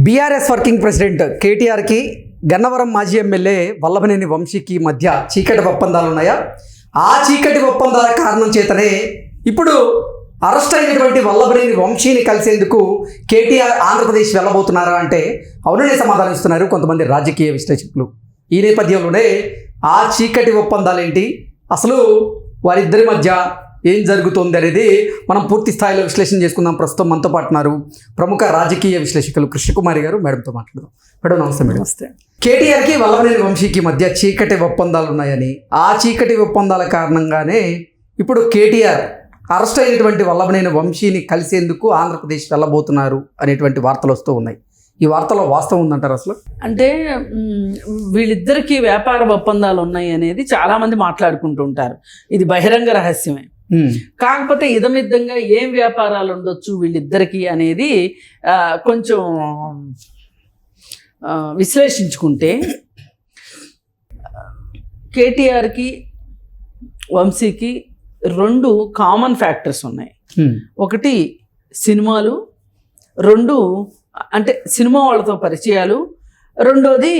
BRS working president కేటీఆర్కి Gannavaram మాజీ MLA Vallabhaneni వంశీకి మధ్య చీకటి ఒప్పందాలు ఉన్నాయా? ఆ చీకటి ఒప్పందాల కారణం చేతనే ఇప్పుడు అరెస్ట్ అయినటువంటి వల్లభనేని వంశీని కలిసేందుకు కేటీఆర్ ఆంధ్రప్రదేశ్ వెళ్ళబోతున్నారా అంటే అవుననే సమాధానం ఇస్తున్నారు కొంతమంది రాజకీయ విశ్లేషకులు. ఈ నేపథ్యంలోనే ఆ చీకటి ఒప్పందాలు ఏంటి, అసలు వారిద్దరి మధ్య ఏం జరుగుతుంది అనేది మనం పూర్తి స్థాయిలో విశ్లేషణ చేసుకుందాం. ప్రస్తుతం మనతో పాటు ఉన్నారు ప్రముఖ రాజకీయ విశ్లేషకులు కృష్ణకుమారి గారు. మేడంతో మాట్లాడదాం. మేడం నమస్తే. మేడం నమస్తే. కేటీఆర్కి వల్లభనేని వంశీకి మధ్య చీకటి ఒప్పందాలు ఉన్నాయని, ఆ చీకటి ఒప్పందాల కారణంగానే ఇప్పుడు కేటీఆర్ అరెస్ట్ అయినటువంటి వల్లభనేని వంశీని కలిసేందుకు ఆంధ్రప్రదేశ్ వెళ్ళబోతున్నారు అనేటువంటి వార్తలు వస్తూ ఉన్నాయి. ఈ వార్తలో వాస్తవం ఉందంటారు అసలు? అంటే వీళ్ళిద్దరికీ వ్యాపార ఒప్పందాలు ఉన్నాయి అనేది చాలామంది మాట్లాడుకుంటూ ఉంటారు. ఇది బహిరంగ రహస్యమే. కాకపోతే ఇదమిద్దంగా ఏం వ్యాపారాలు ఉండొచ్చు వీళ్ళిద్దరికీ అనేది కొంచెం విశ్లేషించుకుంటే కేటీఆర్కి వంశీకి రెండు కామన్ ఫ్యాక్టర్స్ ఉన్నాయి. ఒకటి సినిమాలు, రెండు అంటే సినిమా వాళ్ళతో పరిచయాలు, రెండోది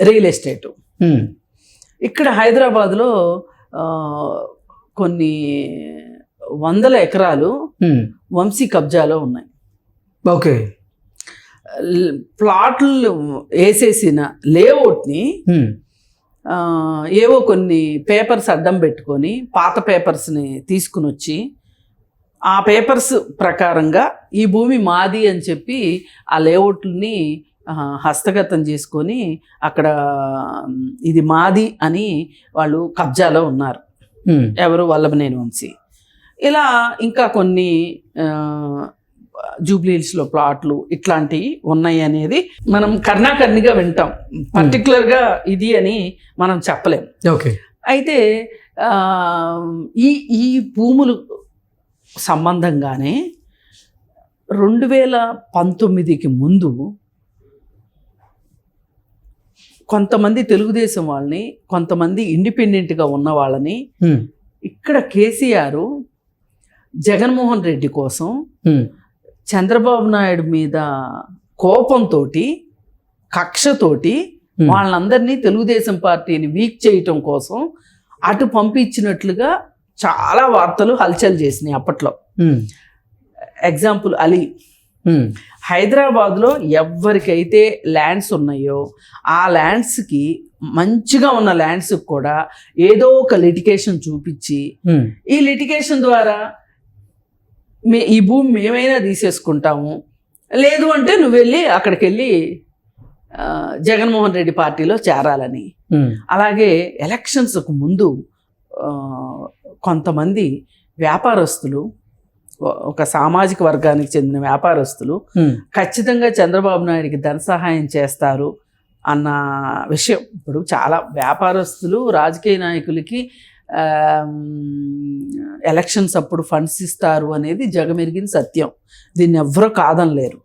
రియల్ ఎస్టేటు. ఇక్కడ హైదరాబాద్లో కొన్ని వందల ఎకరాలు వంశీ కబ్జాలో ఉన్నాయి. ఓకే. ప్లాట్లు వేసేసిన లేఅవుట్ని ఏవో కొన్ని పేపర్స్ అడ్డం పెట్టుకొని పాత పేపర్స్ని తీసుకుని వచ్చి ఆ పేపర్స్ ప్రకారంగా ఈ భూమి మాది అని చెప్పి ఆ లేఅవుట్ని హస్తగతం చేసుకొని అక్కడ ఇది మాది అని వాళ్ళు కబ్జాలో ఉన్నారు. ఎవరు? వల్లభనేని వంశీ. ఇలా ఇంకా కొన్ని జూబ్లీహిల్స్లో ప్లాట్లు ఇట్లాంటివి ఉన్నాయి అనేది మనం కర్ణాకర్ణిగా వింటాం. పర్టికులర్గా ఇది అని మనం చెప్పలేం. ఓకే. అయితే ఈ భూములు సంబంధంగానే 2019కి ముందు కొంతమంది తెలుగుదేశం వాళ్ళని, కొంతమంది ఇండిపెండెంట్గా ఉన్న వాళ్ళని ఇక్కడ కేసీఆర్ జగన్మోహన్ రెడ్డి కోసం చంద్రబాబు నాయుడు మీద కోపంతో, కక్షతోటి వాళ్ళందరినీ తెలుగుదేశం పార్టీని వీక్ చేయటం కోసం అటు పంపించినట్లుగా చాలా వార్తలు హల్చల్ చేసినాయి అప్పట్లో. ఎగ్జాంపుల్ అలీ. హైదరాబాద్లో ఎవరికైతే ల్యాండ్స్ ఉన్నాయో ఆ ల్యాండ్స్కి, మంచిగా ఉన్న ల్యాండ్స్కి కూడా ఏదో ఒక లిటిగేషన్ చూపించి ఈ లిటిగేషన్ ద్వారా ఈ భూమి మేమైనా తీసేసుకుంటాము, లేదు అంటే నువ్వు వెళ్ళి అక్కడికి వెళ్ళి జగన్మోహన్ రెడ్డి పార్టీలో చేరాలని. అలాగే ఎలక్షన్స్కు ముందు కొంతమంది వ్యాపారస్తులు, ఒక సామాజిక వర్గానికి చెందిన వ్యాపారస్తులు ఖచ్చితంగా చంద్రబాబు నాయుడికి ధన సహాయం చేస్తారు అన్న విషయం. ఇప్పుడు చాలా వ్యాపారస్తులు రాజకీయ నాయకులకి ఎలక్షన్స్ అప్పుడు ఫండ్స్ ఇస్తారు అనేది జగమెరిగిన సత్యం. దీన్ని ఎవరూ కాదనలేరు.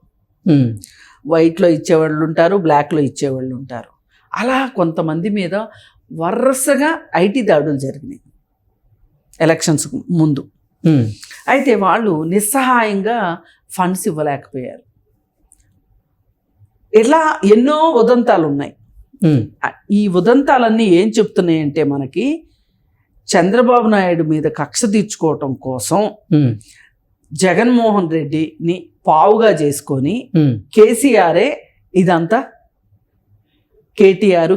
వైట్లో ఇచ్చేవాళ్ళు ఉంటారు, బ్లాక్లో ఇచ్చేవాళ్ళు ఉంటారు. అలా కొంతమంది మీద వరుసగా ఐటీ దాడులు జరిగినాయి ఎలక్షన్స్ ముందు. అయితే వాళ్ళు నిస్సహాయంగా ఫండ్స్ ఇవ్వలేకపోయారు. ఇలా ఎన్నో ఉదంతాలు ఉన్నాయి. ఈ ఉదంతాలన్నీ ఏం చెప్తున్నాయంటే మనకి చంద్రబాబు నాయుడు మీద కక్ష తీర్చుకోవటం కోసం జగన్మోహన్ రెడ్డిని పావుగా చేసుకొని కేసీఆరే ఇదంతా, కేటీఆర్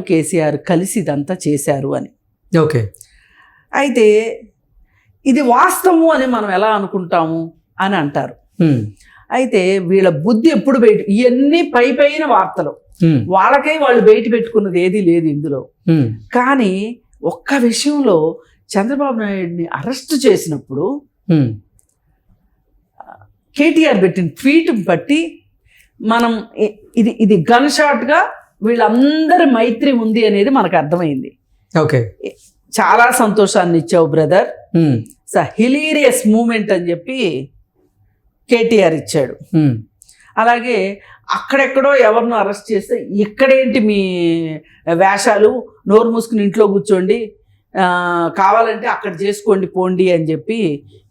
కలిసి ఇదంతా చేశారు అని. ఓకే. అయితే ఇది వాస్తవం అని మనం ఎలా అనుకుంటాము అని అంటారు. అయితే వీళ్ళ బుద్ధి ఎప్పుడు ఇవన్నీ పైన వార్తలు, వాళ్ళకై వాళ్ళు బయట పెట్టుకున్నది ఏదీ లేదు ఇందులో. కానీ ఒక్క విషయంలో చంద్రబాబు నాయుడిని అరెస్ట్ చేసినప్పుడు కేటీఆర్ పెట్టిన ట్వీట్ బట్టి మనం ఇది గన్ షాట్గా వీళ్ళందరి మైత్రి ఉంది అనేది మనకు అర్థమైంది. ఓకే. చాలా సంతోషాన్ని ఇచ్చావు బ్రదర్, హిలీరియస్ మూమెంట్ అని చెప్పి కేటీఆర్ ఇచ్చాడు. అలాగే అక్కడెక్కడో ఎవరినో అరెస్ట్ చేస్తే ఇక్కడేంటి మీ వేషాలు, నోరు మూసుకుని ఇంట్లో కూర్చోండి, కావాలంటే అక్కడ చేసుకోండి పోండి అని చెప్పి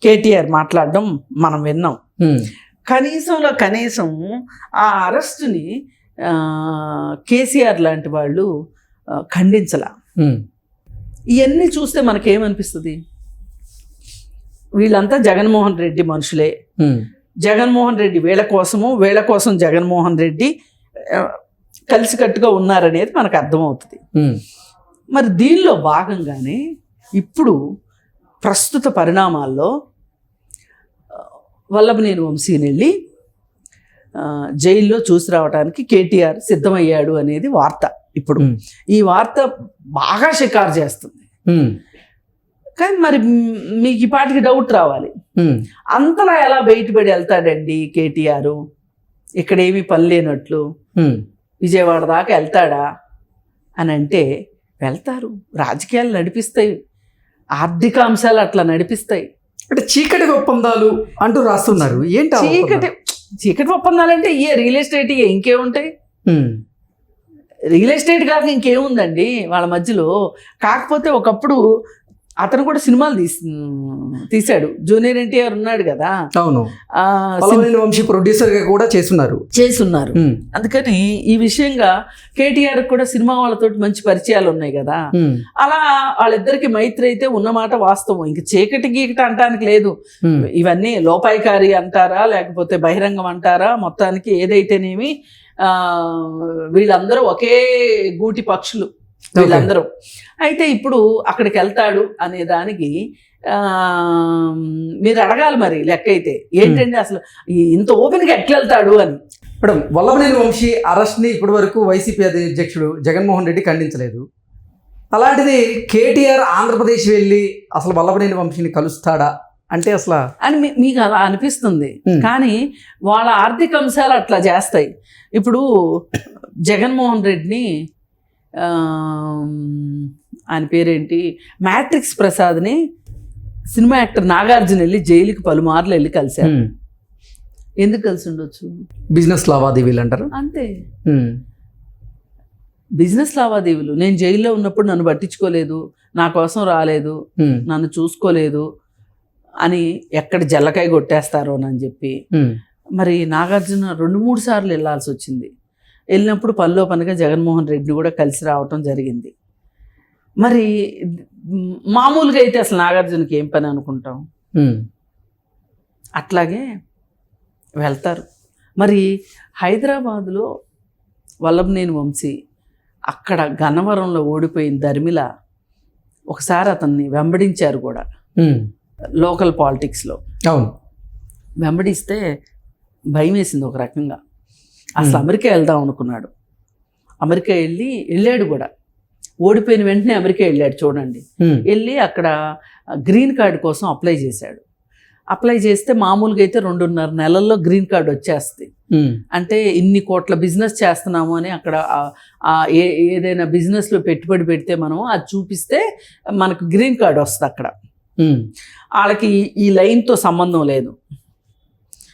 కేటీఆర్ మాట్లాడడం మనం విన్నాం. కనీసం ఆ అరెస్టుని కేసీఆర్ లాంటి వాళ్ళు ఖండించలా. ఇవన్నీ చూస్తే మనకేమనిపిస్తుంది, వీళ్ళంతా జగన్మోహన్ రెడ్డి మనుషులే, జగన్మోహన్ రెడ్డి వీళ్ళ కోసం జగన్మోహన్ రెడ్డి కలిసికట్టుగా ఉన్నారనేది మనకు అర్థమవుతుంది. మరి దీనిలో భాగంగానే ఇప్పుడు ప్రస్తుత పరిణామాల్లో వల్లభనేని వంశీని వెళ్ళి జైల్లో చూసి రావడానికి కేటీఆర్ సిద్ధమయ్యాడు అనేది వార్త. ఇప్పుడు ఈ వార్త బాగా షికారు చేస్తుంది. కానీ మరి మీకు ఈ పాటికి డౌట్ రావాలి, అంతలా ఎలా బయటపడి వెళ్తాడండి కేటీఆర్, ఇక్కడ ఏమీ పని లేనట్లు విజయవాడ దాకా వెళ్తాడా అని అంటే, వెళ్తారు. రాజకీయాలు నడిపిస్తాయి, ఆర్థిక అంశాలు అట్లా నడిపిస్తాయి. అంటే చీకటి ఒప్పందాలు అంటూ రాస్తున్నారు. ఏంటి చీకటి ఒప్పందాలు అంటే రియల్ ఎస్టేట్ ఇంకేముంటాయి? రియల్ ఎస్టేట్ కాక ఇంకేముందండి వాళ్ళ మధ్యలో. కాకపోతే ఒకప్పుడు అతను కూడా సినిమాలు తీశాడు. జూనియర్ ఎన్టీఆర్ ఉన్నాడు కదా. అవును, వంశీ ప్రొడ్యూసర్ గా కూడా చేస్తున్నారు. అందుకని ఈ విషయంగా కేటీఆర్ కూడా సినిమా వాళ్ళతోటి మంచి పరిచయాలు ఉన్నాయి కదా. అలా వాళ్ళిద్దరికి మైత్రి అయితే ఉన్నమాట వాస్తవం. ఇంక చీకటి గీకటి అంటానికి లేదు. ఇవన్నీ లోపాయికారి అంటారా లేకపోతే బహిరంగం అంటారా, మొత్తానికి ఏదైతేనేమి వీళ్ళందరూ ఒకే గూటి పక్షులు వీళ్ళందరూ. అయితే ఇప్పుడు అక్కడికి వెళ్తాడు అనే దానికి మీరు అడగాలి మరి లెక్క అయితే ఏంటండి అసలు ఇంత ఓపెన్గా ఎట్లా వెళ్తాడు అని. మేడం, వల్లభనేని వంశీ అరెస్ట్ని ఇప్పటి వరకు వైసీపీ అధ్యక్షుడు జగన్మోహన్ రెడ్డి ఖండించలేదు. అలాంటిది కేటీఆర్ ఆంధ్రప్రదేశ్ వెళ్ళి అసలు వల్లభనేని వంశీని కలుస్తాడా అంటే అసలు అని మీకు అలా అనిపిస్తుంది. కానీ వాళ్ళ ఆర్థిక అంశాలు అట్లా చేస్తాయి. ఇప్పుడు జగన్మోహన్ రెడ్డిని ఆయన పేరేంటి, మ్యాట్రిక్స్ ప్రసాద్ని సినిమా యాక్టర్ నాగార్జున వెళ్ళి జైలుకి పలుమార్లు వెళ్ళి కలిశారు. ఎందుకు కలిసి ఉండొచ్చు? బిజినెస్ లావాదేవీలు అంటారు అంతే. బిజినెస్ లావాదేవీలు. నేను జైల్లో ఉన్నప్పుడు నన్ను పట్టించుకోలేదు, నా కోసం రాలేదు, నన్ను చూసుకోలేదు అని ఎక్కడ జల్లకాయ కొట్టేస్తారోనని చెప్పి మరి నాగార్జున 2-3 సార్లు వెళ్ళాల్సి వచ్చింది. వెళ్ళినప్పుడు పనిలో పనిగా జగన్మోహన్ రెడ్డిని కూడా కలిసి రావటం జరిగింది. మరి మామూలుగా అయితే అసలు నాగార్జునకి ఏం పని అనుకుంటాం, అట్లాగే వెళ్తారు. మరి హైదరాబాదులో వల్లభనేని వంశీ అక్కడ గన్నవరంలో ఓడిపోయిన ధర్మిల ఒకసారి అతన్ని వెంబడించారు కూడా లోకల్ పాలిటిక్స్లో. అవును, వెంబడిస్తే భయం వేసింది ఒక రకంగా. అసలు అమెరికా వెళ్దాం అనుకున్నాడు. అమెరికా వెళ్ళాడు కూడా. ఓడిపోయిన వెంటనే అమెరికా వెళ్ళాడు చూడండి. వెళ్ళి అక్కడ గ్రీన్ కార్డు కోసం అప్లై చేశాడు. అప్లై చేస్తే మామూలుగా అయితే 2.5 నెలల్లో గ్రీన్ కార్డు వచ్చేస్తుంది. అంటే ఇన్ని కోట్ల బిజినెస్ చేస్తున్నాము అని అక్కడ ఏదైనా బిజినెస్లో పెట్టుబడి పెడితే మనం అది చూపిస్తే మనకు గ్రీన్ కార్డు వస్తుంది. అక్కడ వాళ్ళకి ఈ లైన్తో సంబంధం లేదు.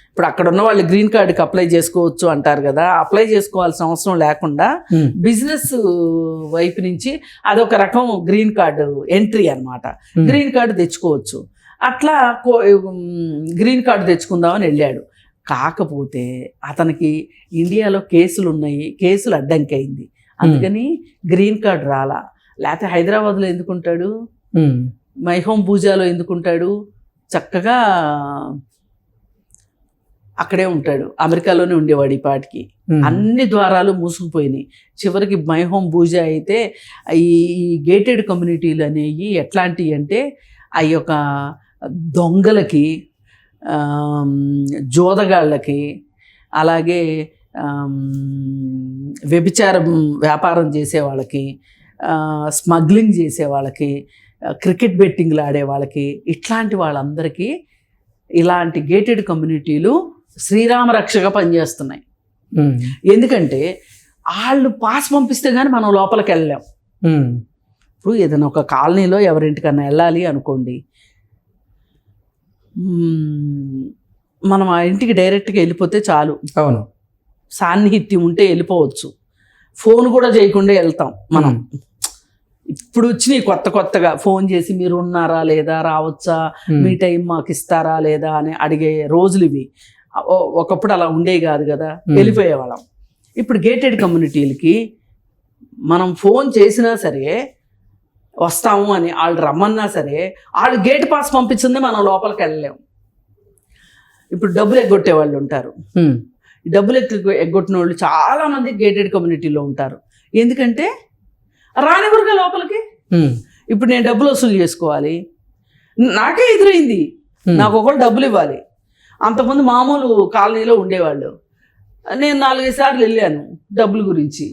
ఇప్పుడు అక్కడ ఉన్న వాళ్ళు గ్రీన్ కార్డుకి అప్లై చేసుకోవచ్చు అంటారు కదా, అప్లై చేసుకోవాల్సిన అవసరం లేకుండా బిజినెస్ వైపు నుంచి అదొక రకం గ్రీన్ కార్డు ఎంట్రీ అన్నమాట. గ్రీన్ కార్డు తెచ్చుకోవచ్చు. అట్లా గ్రీన్ కార్డు తెచ్చుకుందామని వెళ్ళాడు. కాకపోతే అతనికి ఇండియాలో కేసులు ఉన్నాయి, కేసులు అడ్డంకి అయింది. అందుకని గ్రీన్ కార్డు రాలా. లేకపోతే హైదరాబాద్లో ఎందుకుంటాడు, మై హోమ్ పూజాలో ఎందుకుంటాడు, చక్కగా అక్కడే ఉంటాడు. అమెరికాలోనే ఉండేవాడు ఈ పాటికి. అన్ని ద్వారాలు మూసుకుపోయినాయి. చివరికి మై హోమ్ పూజ అయితే ఈ గేటెడ్ కమ్యూనిటీలు అనేవి ఎట్లాంటివి అంటే అవి ఒక దొంగలకి, జోదగాళ్ళకి, అలాగే వ్యభిచారం వ్యాపారం చేసే వాళ్ళకి, స్మగ్లింగ్ చేసే వాళ్ళకి, క్రికెట్ బెట్టింగ్లు ఆడే వాళ్ళకి, ఇట్లాంటి వాళ్ళందరికీ ఇలాంటి గేటెడ్ కమ్యూనిటీలు శ్రీరామ రక్షగా పనిచేస్తున్నాయి. ఎందుకంటే వాళ్ళు పాస్ పంపిస్తే కానీ మనం లోపలికి వెళ్ళలేం. ఇప్పుడు ఏదైనా ఒక కాలనీలో ఎవరింటికన్నా వెళ్ళాలి అనుకోండి, మనం ఆ ఇంటికి డైరెక్ట్గా వెళ్ళిపోతే చాలు. అవును, సాన్నిహిత్యం ఉంటే వెళ్ళిపోవచ్చు. ఫోన్ కూడా చేయకుండా వెళ్తాం మనం. ఇప్పుడు వచ్చినాయి కొత్తగా ఫోన్ చేసి మీరు ఉన్నారా లేదా, రావచ్చా, మీ టైం మాకు ఇస్తారా లేదా అని అడిగే రోజులు ఇవి. ఒకప్పుడు అలా ఉండేవి కాదు కదా, వెళ్ళిపోయేవాళ్ళం. ఇప్పుడు గేటెడ్ కమ్యూనిటీలకి మనం ఫోన్ చేసినా సరే వస్తాము అని వాళ్ళు రమ్మన్నా సరే వాళ్ళు గేట్ పాస్ పంపించింది మనం లోపలికి వెళ్ళలేము. ఇప్పుడు డబ్బులు ఎగ్గొట్టే వాళ్ళు ఉంటారు. ఈ డబ్బులు ఎగ్గొట్టిన వాళ్ళు చాలా మంది గేటెడ్ కమ్యూనిటీలో ఉంటారు. ఎందుకంటే రానివ్వరుగా లోపలికి. ఇప్పుడు నేను డబ్బులు వసూలు చేసుకోవాలి, నాకే ఎదురైంది, నాకు ఒకళ్ళు డబ్బులు ఇవ్వాలి. అంతకుముందు మామూలు కాలనీలో ఉండేవాళ్ళు, నేను 4-5 సార్లు వెళ్ళాను డబ్బుల గురించి.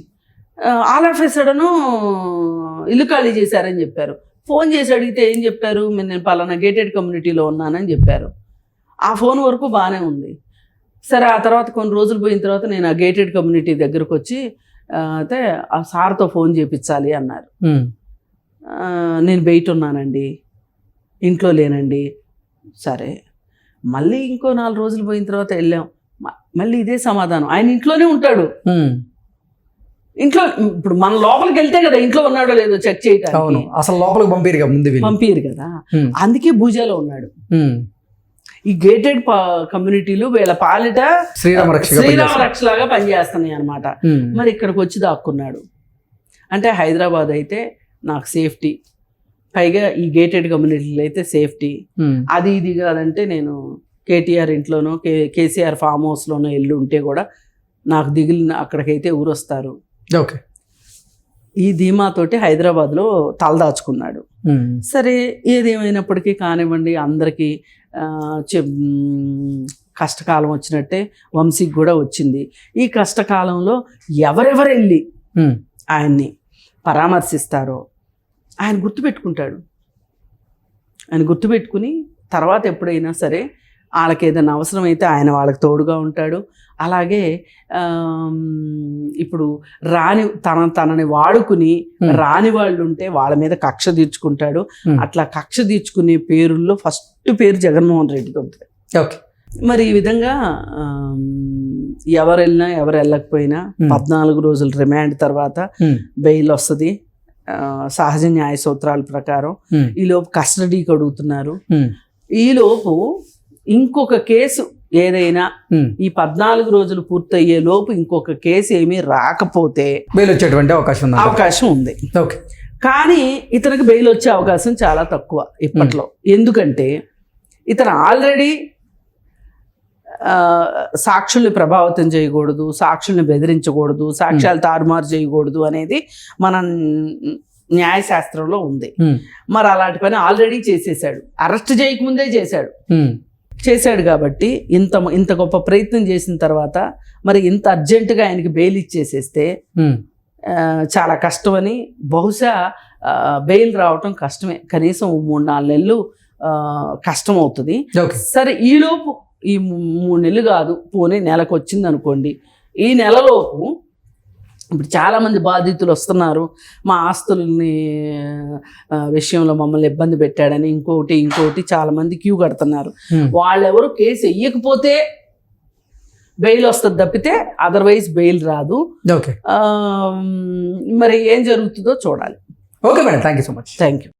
ఆల్ ఆఫ్ ఎ సడన్ ఇల్లు ఖాళీ చేశారని చెప్పారు. ఫోన్ చేసి అడిగితే ఏం చెప్పారు, నేను పలానా గేటెడ్ కమ్యూనిటీలో ఉన్నానని చెప్పారు. ఆ ఫోన్ వరకు బాగానే ఉంది. సరే, ఆ తర్వాత కొన్ని రోజులు పోయిన తర్వాత నేను ఆ గేటెడ్ కమ్యూనిటీ దగ్గరకు వచ్చి అయితే ఆ సార్తో ఫోన్ చేయించాలి అన్నారు. నేను బయట ఉన్నానండి, ఇంట్లో లేనండి. సరే, మళ్ళీ ఇంకో 4 రోజులు పోయిన తర్వాత వెళ్ళాం, మళ్ళీ ఇదే సమాధానం, ఆయన ఇంట్లోనే ఉంటాడు. ఇంట్లో ఇప్పుడు మన లోపలికి వెళ్తే కదా ఇంట్లో ఉన్నాడో లేదో చెక్ చేయటానికి. అసలు లోపలికి పంపిరు కదా, అందుకే భూజాలో ఉన్నాడు. ఈ గేటెడ్ కమ్యూనిటీలు వీళ్ళ పాలిట శ్రీరామ రక్షలాగా పనిచేస్తున్నాయి అన్నమాట. మరి ఇక్కడికి వచ్చి దాక్కున్నాడు అంటే హైదరాబాద్ అయితే నాకు సేఫ్టీ, పైగా ఈ గేటెడ్ కమ్యూనిటీలు అయితే సేఫ్టీ. అది ఇది కాదంటే నేను కేటీఆర్ ఇంట్లోనో కేసీఆర్ ఫామ్ హౌస్లోనో వెళ్ళి ఉంటే కూడా నాకు దిగులు, అక్కడికైతే ఊరొస్తారు. ఓకే, ఈ ధీమాతోటి హైదరాబాద్లో తలదాచుకున్నాడు. సరే, ఏదేమైనప్పటికీ కానివ్వండి, అందరికీ కష్టకాలం వచ్చినట్టే వంశీకి కూడా వచ్చింది. ఈ కష్టకాలంలో ఎవరెవరు వెళ్ళి ఆయన్ని పరామర్శిస్తారో ఆయన గుర్తుపెట్టుకుంటాడు. ఆయన గుర్తుపెట్టుకుని తర్వాత ఎప్పుడైనా సరే వాళ్ళకి ఏదైనా అవసరమైతే ఆయన వాళ్ళకి తోడుగా ఉంటాడు. అలాగే ఇప్పుడు తనని వాడుకుని రాని వాళ్ళు ఉంటే వాళ్ళ మీద కక్ష తీర్చుకుంటాడు. అట్లా కక్ష తీర్చుకునే పేరుల్లో ఫస్ట్ పేరు జగన్మోహన్ రెడ్డికి ఉంటుంది. ఓకే, మరి ఈ విధంగా ఎవరు వెళ్ళినా ఎవరు వెళ్ళకపోయినా 14 రోజుల రిమాండ్ తర్వాత బెయిల్ వస్తుంది సహజ న్యాయ సూత్రాల ప్రకారం. ఈలోపు కస్టడీకి అడుగుతున్నారు. ఈలోపు ఇంకొక కేసు ఏదైనా ఈ 14 రోజులు పూర్తయ్యే లోపు ఇంకొక కేసు ఏమీ రాకపోతే బెయిల్ వచ్చేటువంటి అవకాశం ఉంది. ఓకే, కానీ ఇతనికి బెయిల్ వచ్చే అవకాశం చాలా తక్కువ ఇప్పట్లో. ఎందుకంటే ఇతను ఆల్రెడీ సాక్షుల్ని ప్రభావితం చేయకూడదు, సాక్షుల్ని బెదిరించకూడదు, సాక్ష్యాలు తారుమారు చేయకూడదు అనేది మన న్యాయశాస్త్రంలో ఉంది. మరి అలాంటి పని ఆల్రెడీ చేసేసాడు, అరెస్ట్ చేయకముందే చేశాడు కాబట్టి ఇంత గొప్ప ప్రయత్నం చేసిన తర్వాత మరి ఇంత అర్జెంటుగా ఆయనకి బెయిల్ ఇచ్చేసేస్తే చాలా కష్టమని, బహుశా బెయిల్ రావటం కష్టమే, కనీసం 3-4 నెలలు కష్టం అవుతుంది. సరే, ఈలోపు ఈ 3 నెలలు కాదు, పోనీ నెలకు వచ్చింది అనుకోండి, ఈ నెలలోపు ఇప్పుడు చాలామంది బాధితులు వస్తున్నారు, మా ఆస్తులని విషయంలో మమ్మల్ని ఇబ్బంది పెట్టాడని ఇంకోటి చాలామంది క్యూ కడుతున్నారు. వాళ్ళెవరు కేసు వెయ్యకపోతే బెయిల్ వస్తుంది తప్పితే అదర్వైజ్ బెయిల్ రాదు. మరి ఏం జరుగుతుందో చూడాలి. Okay madam, thank you so much. Thank you.